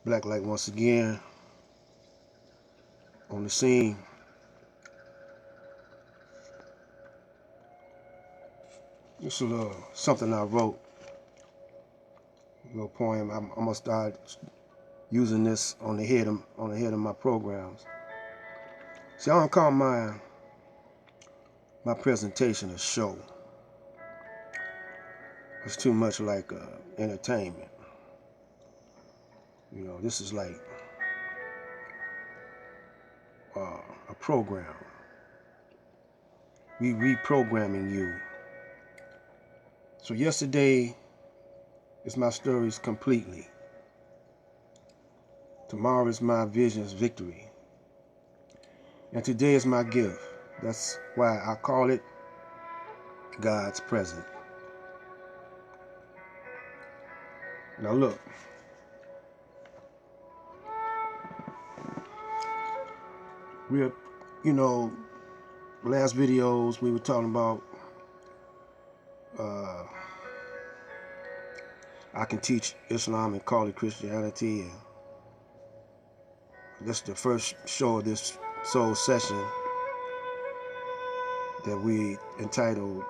Black Light once again on the scene. This is something I wrote, a little poem. I'm gonna start using this on the head of my programs. See, I don't call my presentation a show. It's too much like entertainment. You know, this is like a program. We reprogramming you. So yesterday is my stories completely. Tomorrow is my vision's victory. And today is my gift. That's why I call it God's present. Now look. We're, last videos we were talking about I can teach Islam and call it Christianity, and this is the first show of this soul session that we entitled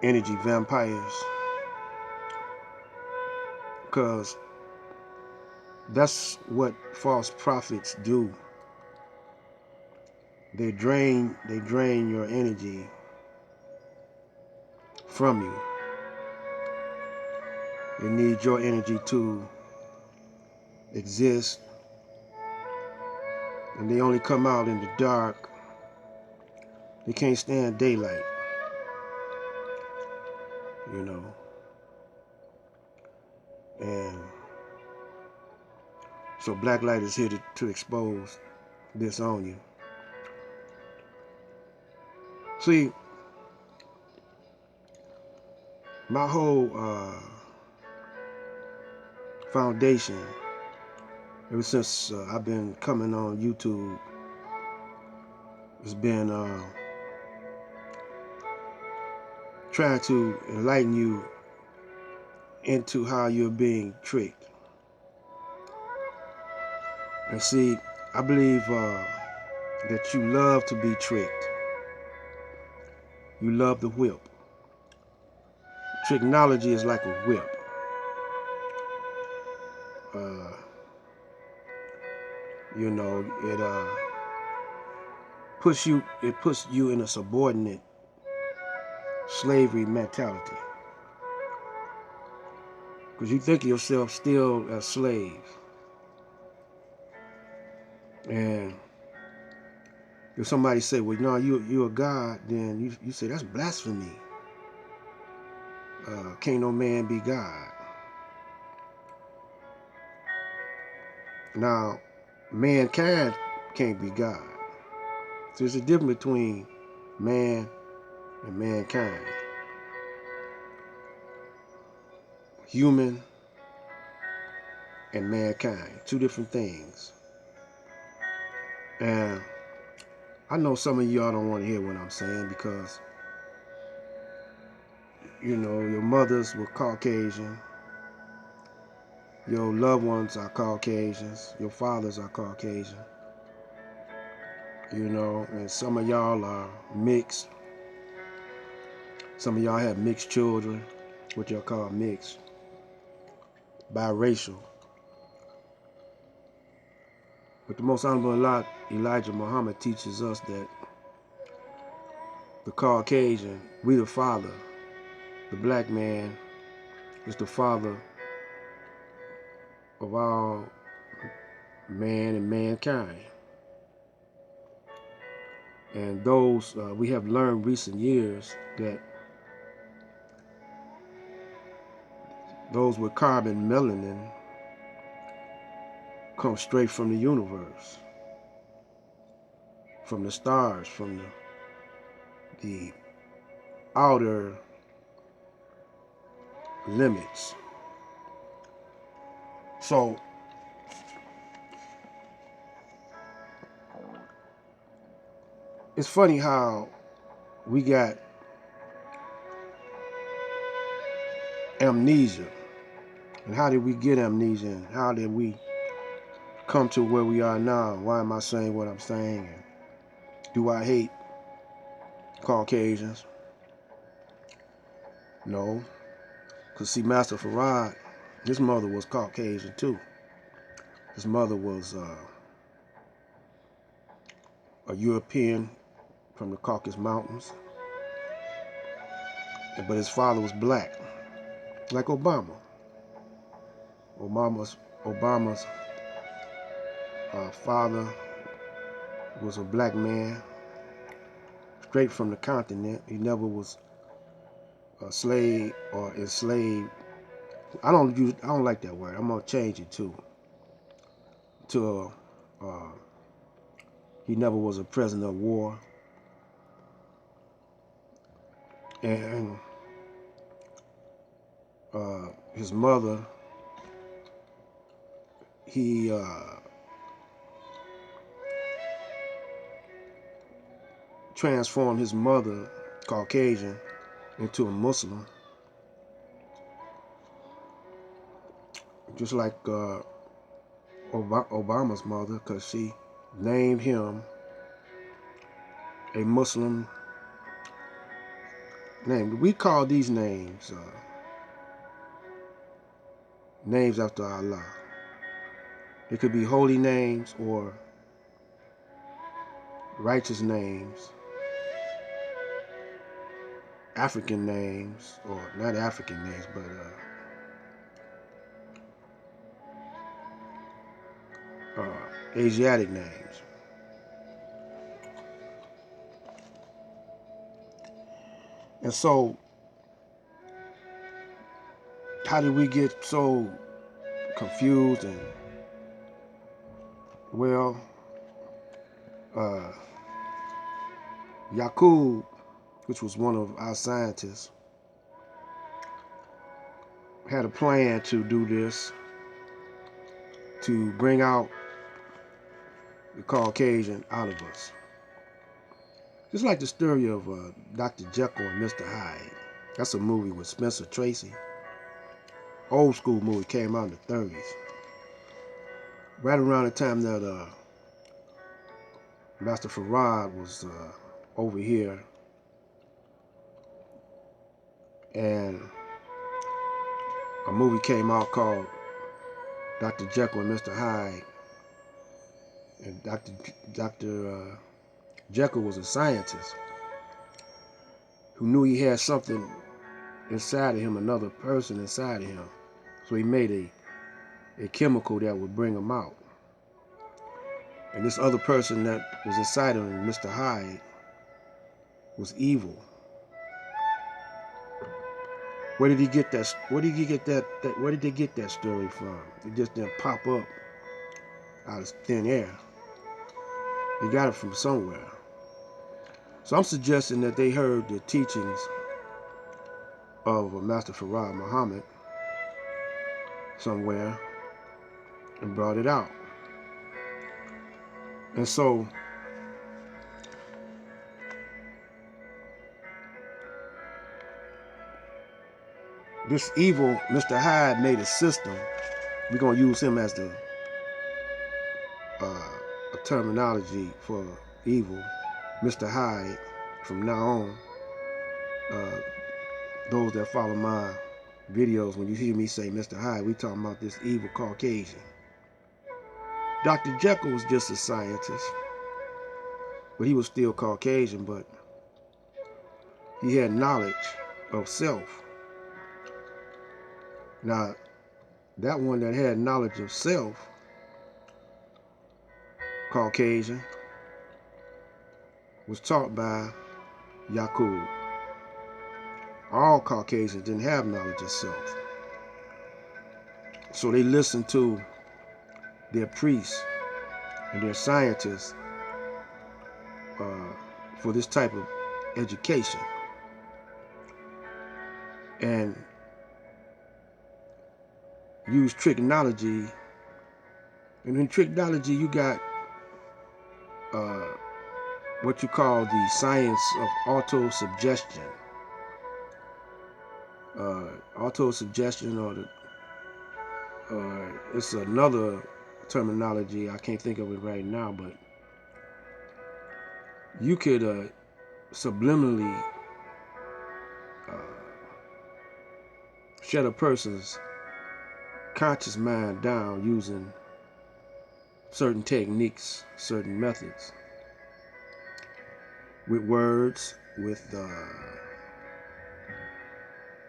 Energy Vampires, because that's what false prophets do. They drain your energy from you. They need your energy to exist, and they only come out in the dark. They can't stand daylight, and so Black Light is here to expose this on you. See, my whole foundation, ever since I've been coming on YouTube, has been trying to enlighten you into how you're being tricked. And see, I believe that you love to be tricked. You love the whip. Technology is like a whip. It puts you in a subordinate slavery mentality, because you think of yourself still a slave. And if somebody say, well, no, you're a God, then you say that's blasphemy. Can't no man be God. Now, mankind can't be God. So there's a difference between man and mankind. Human and mankind, two different things. And I know some of y'all don't want to hear what I'm saying, because your mothers were Caucasian, your loved ones are Caucasians, your fathers are Caucasian, and some of y'all are mixed. Some of y'all have mixed children, what y'all call mixed, biracial. But the most honorable Elijah Muhammad teaches us that the Caucasian, we the father, the black man is the father of all man and mankind. And those, we have learned recent years that those with carbon melanin come straight from the universe, from the stars, from the outer limits. So it's funny how we got amnesia. And how did we get amnesia? And how did we come to where we are now? Why am I saying what I'm saying? And do I hate Caucasians? No. Because see, Master Farad, his mother was Caucasian too. His mother was a European from the Caucasus Mountains. But his father was black, like Obama. Obama's father was a black man, straight from the continent. He never was a slave or enslaved. I don't like that word. I'm gonna change it to he never was a prisoner of war. And his mother, he transformed his mother, Caucasian, into a Muslim, just like Obama's mother, because she named him a Muslim name. We call these names names after Allah. It could be holy names or righteous names, African names, or not African names, but Asiatic names. And so, how did we get so confused? And well, Yaqub, which was one of our scientists, had a plan to do this, to bring out the Caucasian out of us. Just like the story of Dr. Jekyll and Mr. Hyde. That's a movie with Spencer Tracy. Old school movie, came out in the 30s. Right around the time that Master Farad was over here, and a movie came out called Dr. Jekyll and Mr. Hyde. And Dr. Jekyll was a scientist who knew he had something inside of him, another person inside of him. So he made a chemical that would bring him out. And this other person that was inside of him, Mr. Hyde, was evil. Where did he get that? Where did he get that? Where did they get that story from? It just didn't pop up out of thin air. They got it from somewhere. So I'm suggesting that they heard the teachings of Master Farad Muhammad somewhere and brought it out. And so this evil Mr. Hyde made a system. We're going to use him as the a terminology for evil. Mr. Hyde, from now on, those that follow my videos, when you hear me say Mr. Hyde, we talking about this evil Caucasian. Dr. Jekyll was just a scientist, but he was still Caucasian, but he had knowledge of self. Now, that one that had knowledge of self, Caucasian, was taught by Yaqub. All Caucasians didn't have knowledge of self. So they listened to their priests and their scientists for this type of education. And use tricknology. And in tricknology, you got what you call the science of auto-suggestion. auto suggestion, or it's another terminology. I can't think of it right now, but you could subliminally uh, shut a person's conscious mind down using certain techniques, certain methods, with words, with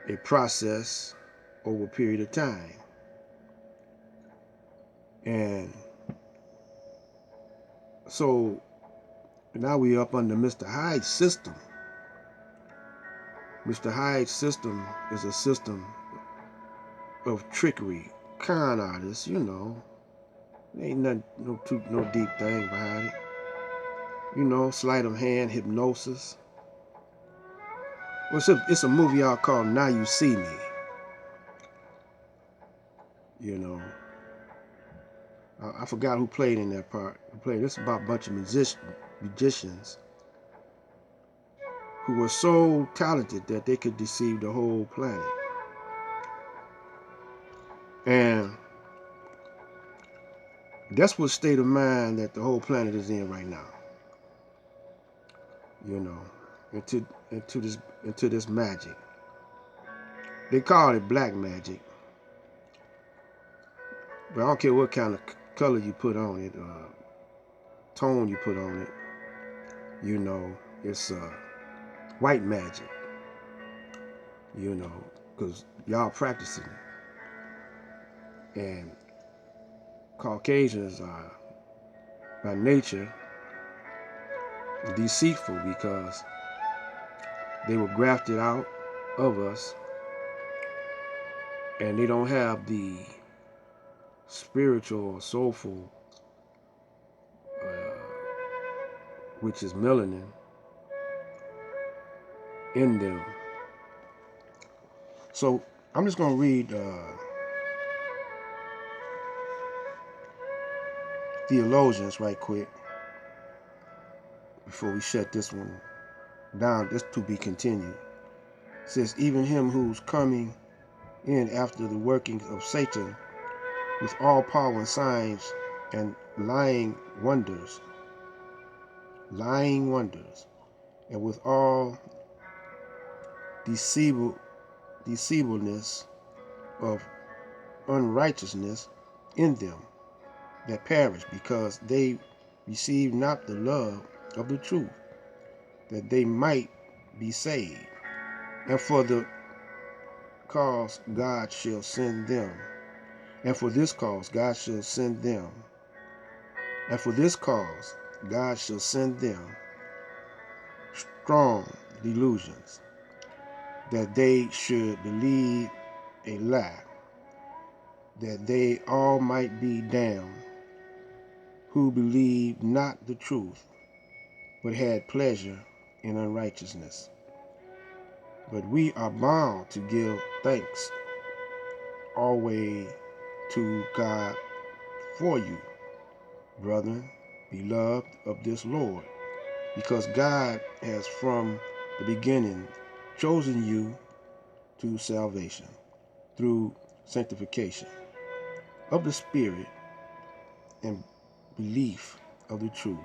a process over a period of time. And so now we up under Mr. Hyde's system. Mr. Hyde's system is a system of trickery, con artists, you know. There ain't nothing, no deep thing behind it. You know, sleight of hand, hypnosis. Well, it's a movie out called Now You See Me. You know, I forgot who played in that part. This about a bunch of magicians who were so talented that they could deceive the whole planet. And that's what state of mind that the whole planet is in right now. You know, into this magic. They call it black magic, but I don't care what kind of color you put on it, tone you put on it. You know, it's white magic. You know, because y'all practicing it, and Caucasians are by nature deceitful because they were grafted out of us, and they don't have the spiritual or soulful, which is melanin, in them. So I'm just going to read Theologians right quick before we shut this one down. This to be continued. It says, even him who's coming in after the workings of Satan with all power and signs and lying wonders, and with all deceivableness of unrighteousness in them that perish, because they receive not the love of the truth, that they might be saved. And for the cause God shall send them. And for this cause God shall send them. And for this cause God shall send them strong delusions, that they should believe a lie, that they all might be damned, who believed not the truth, but had pleasure in unrighteousness. But we are bound to give thanks always to God for you, brethren, beloved of this Lord, because God has from the beginning chosen you to salvation through sanctification of the Spirit and belief of the truth,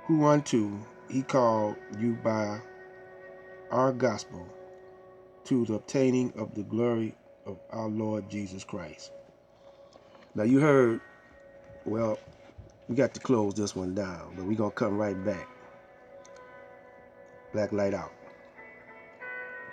who unto he called you by our gospel to the obtaining of the glory of our Lord Jesus Christ. Now you heard, well, we got to close this one down, but we're going to come right back. Black Light out.